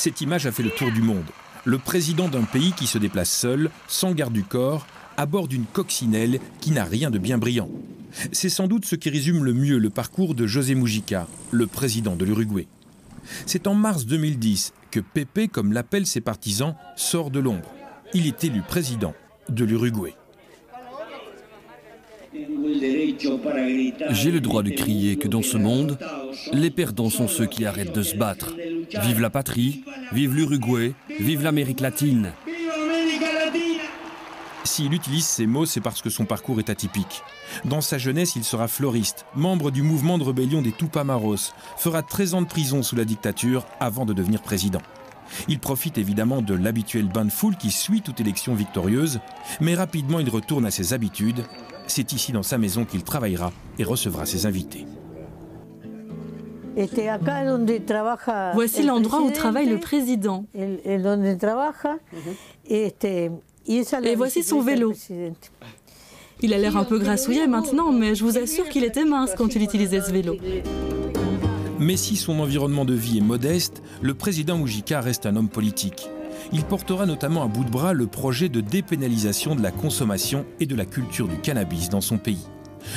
Cette image a fait le tour du monde. Le président d'un pays qui se déplace seul, sans garde du corps, à bord d'une coccinelle qui n'a rien de bien brillant. C'est sans doute ce qui résume le mieux le parcours de José Mujica, le président de l'Uruguay. C'est en mars 2010 que Pepe, comme l'appellent ses partisans, sort de l'ombre. Il est élu président de l'Uruguay. J'ai le droit de crier que dans ce monde, les perdants sont ceux qui arrêtent de se battre. Vive la patrie, vive l'Uruguay, vive l'Amérique latine. S'il utilise ces mots, c'est parce que son parcours est atypique. Dans sa jeunesse, il sera fleuriste, membre du mouvement de rébellion des Tupamaros, fera 13 ans de prison sous la dictature avant de devenir président. Il profite évidemment de l'habituel bain de foule qui suit toute élection victorieuse, mais rapidement il retourne à ses habitudes. C'est ici dans sa maison qu'il travaillera et recevra ses invités. Voici l'endroit où travaille le président. Et voici son vélo. Il a l'air un peu grassouillet maintenant, mais je vous assure qu'il était mince quand il utilisait ce vélo. Mais si son environnement de vie est modeste, le président Mujica reste un homme politique. Il portera notamment à bout de bras le projet de dépénalisation de la consommation et de la culture du cannabis dans son pays.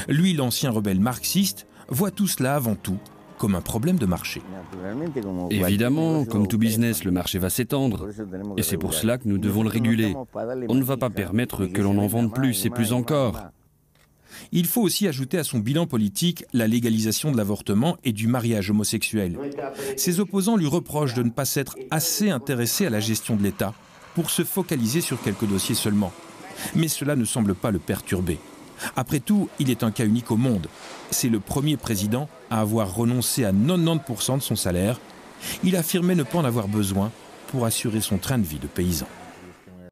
Lui, l'ancien rebelle marxiste, voit tout cela avant tout comme un problème de marché. Évidemment, comme tout business, le marché va s'étendre. Et c'est pour cela que nous devons le réguler. On ne va pas permettre que l'on en vende plus et plus encore. Il faut aussi ajouter à son bilan politique la légalisation de l'avortement et du mariage homosexuel. Ses opposants lui reprochent de ne pas s'être assez intéressé à la gestion de l'État pour se focaliser sur quelques dossiers seulement. Mais cela ne semble pas le perturber. Après tout, il est un cas unique au monde. C'est le premier président à avoir renoncé à 90% de son salaire. Il affirmait ne pas en avoir besoin pour assurer son train de vie de paysan.